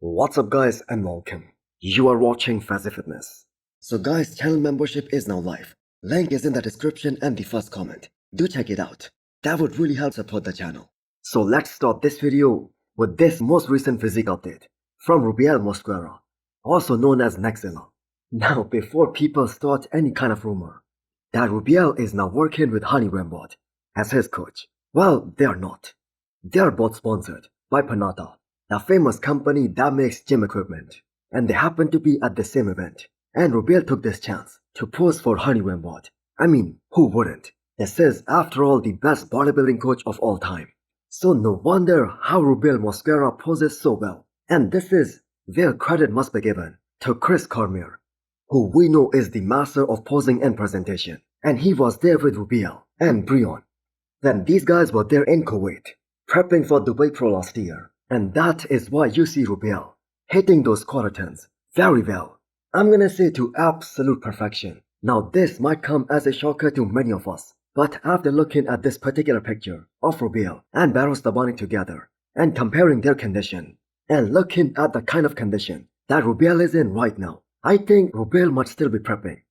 What's up guys and welcome. You are watching Fazi Fitness. So guys, channel membership is now live. Link is in the description and the first comment. Do check it out. That would really help support the channel. So let's start this video with this most recent physique update from Rubiel Mosquera, also known as Nexilla. Now before people start any kind of rumor that Rubiel is now working with Hani Rambot as his coach, well, they are not. They are both sponsored by Panata, the famous company that makes gym equipment, and they happen to be at the same event. And Rubiel took this chance to pose for Hani Rambot. I mean, who wouldn't? This is, after all, the best bodybuilding coach of all time. So no wonder how Rubiel Mosquera poses so well. And this is where credit must be given to Chris Cormier, who we know is the master of posing and presentation. And he was there with Rubiel and Brion. Then these guys were there in Kuwait, prepping for Dubai Pro last year. And that is why you see Rubiel hitting those quarter tens very well. I'm gonna say to absolute perfection. Now this might come as a shocker to many of us, but after looking at this particular picture of Rubiel and Barros Tabani together and comparing their condition and looking at the kind of condition that Rubiel is in right now, I think Rubiel might still be prepping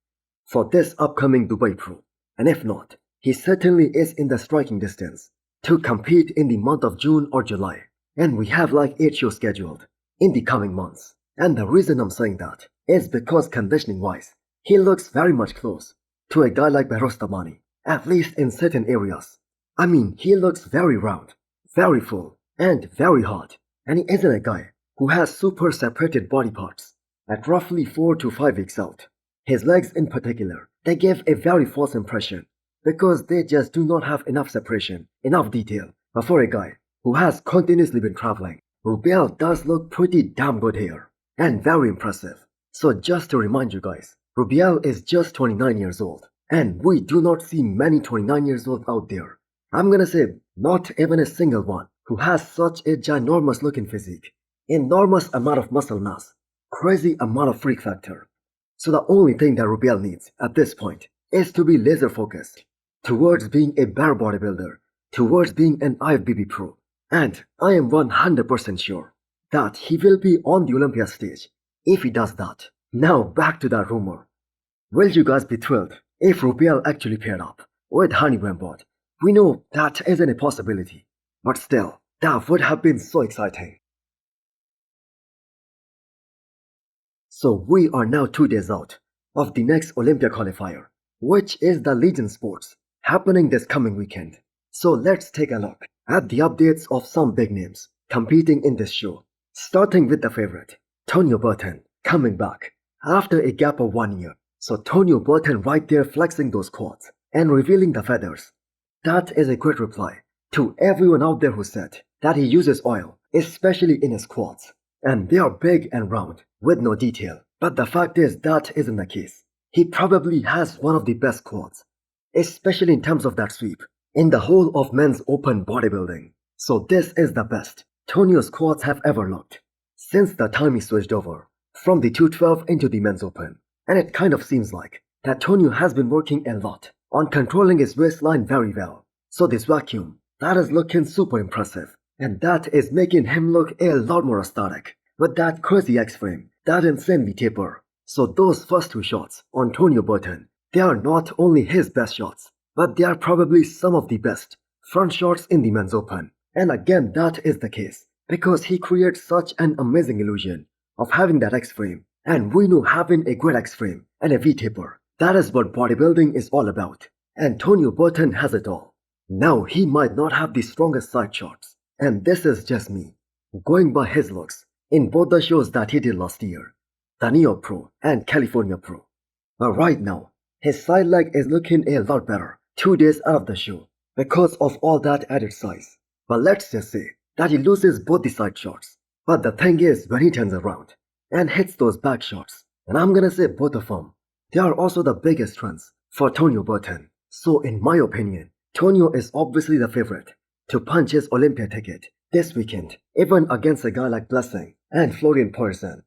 for this upcoming Dubai Pro. And if not, he certainly is in the striking distance to compete in the month of June or July. And we have like 8 shows scheduled in the coming months. And the reason I'm saying that is because conditioning wise, he looks very much close to a guy like Barros Tabani, at least in certain areas. I mean, he looks very round, very full, and very hard. And he isn't a guy who has super separated body parts at roughly 4 to 5 weeks out. His legs in particular, they give a very false impression because they just do not have enough separation, enough detail. But for a guy who has continuously been traveling, Rubiel does look pretty damn good here and very impressive. So just to remind you guys, Rubiel is just 29 years old and we do not see many 29 years old out there. I'm gonna say not even a single one who has such a ginormous looking physique, enormous amount of muscle mass, crazy amount of freak factor. So the only thing that Rubiel needs at this point is to be laser focused towards being a better bodybuilder, towards being an IFBB pro. And I am 100% sure that he will be on the Olympia stage if he does that. Now back to that rumor. Will you guys be thrilled if Rubiel actually paired up with Hani Rambot? We know that isn't a possibility, but still, that would have been so exciting. So we are now 2 days out of the next Olympia qualifier, which is the Legion Sports, happening this coming weekend. So let's take a look at the updates of some big names competing in this show, starting with the favorite, Tonio Burton, coming back after a gap of 1 year. So Tonio Burton right there flexing those quads and revealing the feathers. That is a great reply to everyone out there who said that he uses oil, especially in his quads, and they are big and round with no detail. But the fact is that isn't the case. He probably has one of the best quads, especially in terms of that sweep, in the whole of men's open bodybuilding. So this is the best Tonio's quads have ever looked since the time he switched over from the 212 into the men's open. And it kind of seems like that Tonio has been working a lot on controlling his waistline very well. So this vacuum, that is looking super impressive. And that is making him look a lot more aesthetic with that crazy X-frame, that insane V-taper. So those first 2 shots on Tonio Burton, they are not only his best shots, but they are probably some of the best front shots in the men's open. And again, that is the case because he creates such an amazing illusion of having that X-frame. And we know having a great X-frame and a V-taper, that is what bodybuilding is all about. And Tonio Burton has it all. Now he might not have the strongest side shots, and this is just me going by his looks in both the shows that he did last year, the New York Pro and California Pro. But right now, his side leg is looking a lot better 2 days out of the show because of all that added size. But let's just say that he loses both the side shots. But the thing is, when he turns around and hits those back shots, and I'm gonna say both of them, they are also the biggest strengths for Tonio Burton. So in my opinion, Tonio is obviously the favorite to punch his Olympia ticket this weekend, even against a guy like Blessing and Florian Pson.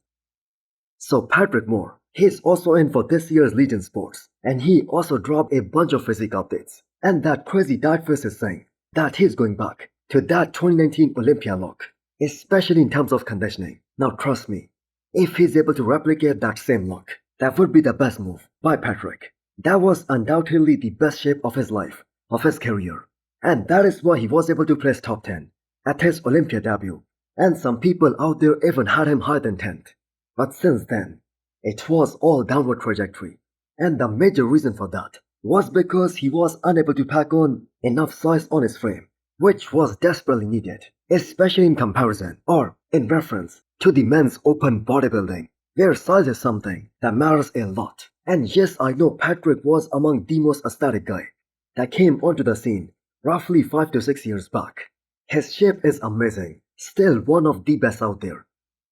So Patrick Moore, he's also in for this year's Legion Sports, and he also dropped a bunch of physique updates. And that crazy diet face is saying that he's going back to that 2019 Olympia look, especially in terms of conditioning. Now trust me, if he's able to replicate that same look, that would be the best move by Patrick. That was undoubtedly the best shape of his life, of his career. And that is why he was able to place top 10 at his Olympia debut. And some people out there even had him higher than 10th. But since then, it was all downward trajectory. And the major reason for that was because he was unable to pack on enough size on his frame, which was desperately needed, especially in comparison or in reference to the men's open bodybuilding, where size is something that matters a lot. And yes, I know Patrick was among the most aesthetic guy that came onto the scene roughly 5 to 6 years back. His shape is amazing, still one of the best out there.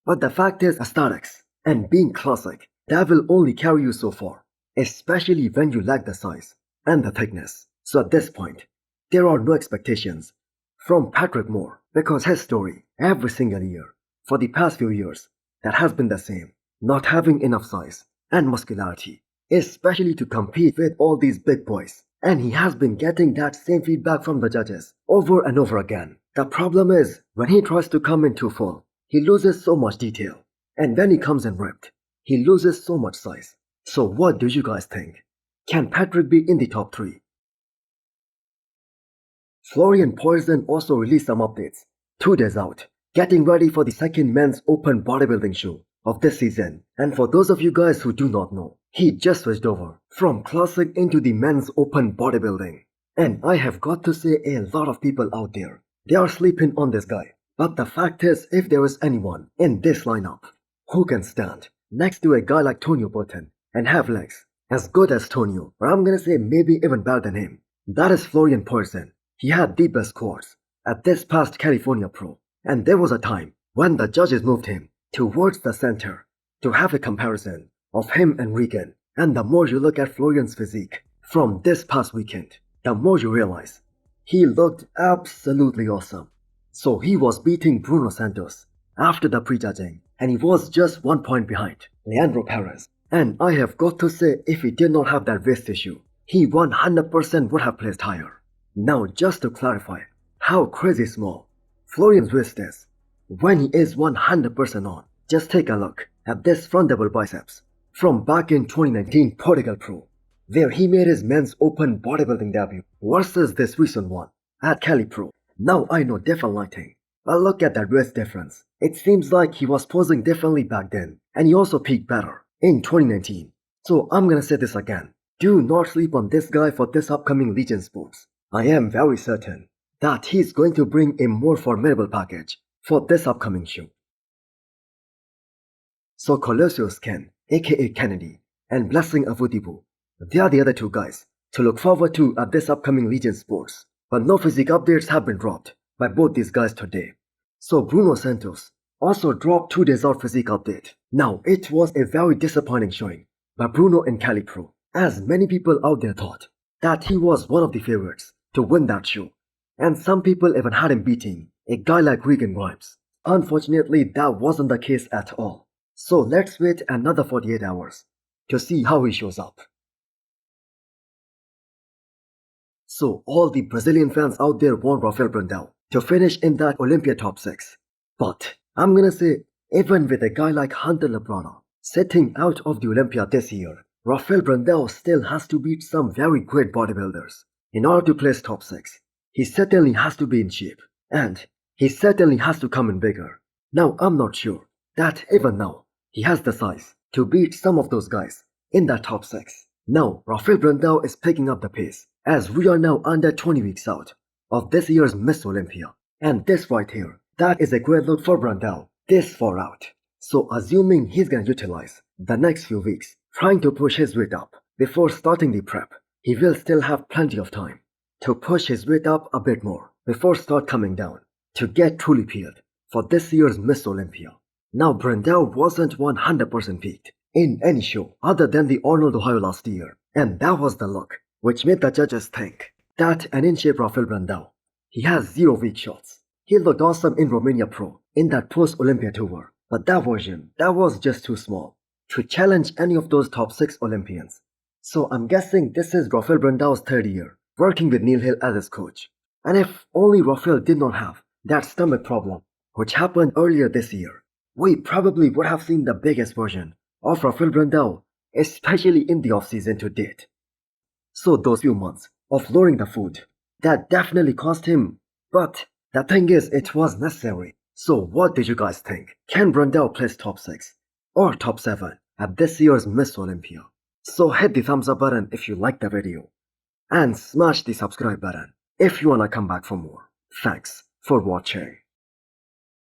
But the fact is, aesthetics and being classic, that will only carry you so far, especially when you lack the size and the thickness. So at this point, there are no expectations from Patrick Moore, because his story every single year for the past few years that has been the same, not having enough size and muscularity, especially to compete with all these big boys. And he has been getting that same feedback from the judges over and over again. The problem is, when he tries to come in too full, he loses so much detail. And when he comes in ripped, he loses so much size. So what do you guys think? Can Patrick be in the top 3? Florian Pson also released some updates 2 days out, getting ready for the second men's open bodybuilding show of this season. And for those of you guys who do not know, he just switched over from classic into the men's open bodybuilding. And I have got to say, a lot of people out there, they are sleeping on this guy. But the fact is, if there is anyone in this lineup who can stand next to a guy like Tonio VS and have legs as good as Tonio, or I'm gonna say maybe even better than him, that is Florian Pson. He had the best quads at this past California Pro. And there was a time when the judges moved him towards the center to have a comparison of him and Regan. And the more you look at Florian's physique from this past weekend, the more you realize he looked absolutely awesome. So he was beating Bruno Santos after the prejudging, and he was just 1 point behind Leandro Perez. And I have got to say, if he did not have that waist issue, he 100% would have placed higher. Now just to clarify how crazy small Florian's waist is when he is 100% on, just take a look at this front double biceps from back in 2019 Portugal Pro, where he made his men's open bodybuilding debut versus this recent one at Cali Pro. Now I know different lighting, but look at that waist difference. It seems like he was posing differently back then, and he also peaked better in 2019. So I'm gonna say this again, do not sleep on this guy for this upcoming Legion Sports. I am very certain that he's going to bring a more formidable package for this upcoming show. So Colossius Ken, aka Kennedy, and Blessing Avudibu, they are the other 2 guys to look forward to at this upcoming Legion Sports. But no physique updates have been dropped by both these guys today. So Bruno Santos also dropped 2 days out physique update. Now it was a very disappointing showing by Bruno in Cali Pro, as many people out there thought that he was one of the favorites to win that show. And some people even had him beating a guy like Regan Grimes. Unfortunately, that wasn't the case at all. So let's wait another 48 hours to see how he shows up. So all the Brazilian fans out there want Rafael Brandão to finish in that Olympia top 6. But I'm gonna say, even with a guy like Hunter Labrada sitting out of the Olympia this year, Rafael Brandão still has to beat some very great bodybuilders in order to place top 6. He certainly has to be in shape, and he certainly has to come in bigger. Now I'm not sure that even now he has the size to beat some of those guys in that top 6. Now Rafael Brandão is picking up the pace, as we are now under 20 weeks out of this year's Miss Olympia. And this right here, that is a great look for Brandão this far out. So assuming he's gonna utilize the next few weeks trying to push his weight up before starting the prep, he will still have plenty of time to push his weight up a bit more before start coming down to get truly peeled for this year's Miss Olympia. Now Brandão wasn't 100% peaked in any show other than the Arnold Ohio last year, and that was the look which made the judges think that an in-shape Rafael Brandão, he has 0 weak shots. He looked awesome in Romania Pro in that post-Olympia tour, but that version, that was just too small to challenge any of those top 6 Olympians. So I'm guessing this is Rafael Brandão's 3rd year working with Neil Hill as his coach. And if only Rafael did not have that stomach problem which happened earlier this year, we probably would have seen the biggest version of Rafael Brundle, especially in the off-season to date. So those few months of lowering the food, that definitely cost him. But the thing is, it was necessary. So what did you guys think? Can Brundle place top 6 or top 7 at this year's Miss Olympia? So hit the thumbs up button if you liked the video. And smash the subscribe button if you wanna come back for more. Thanks for watching.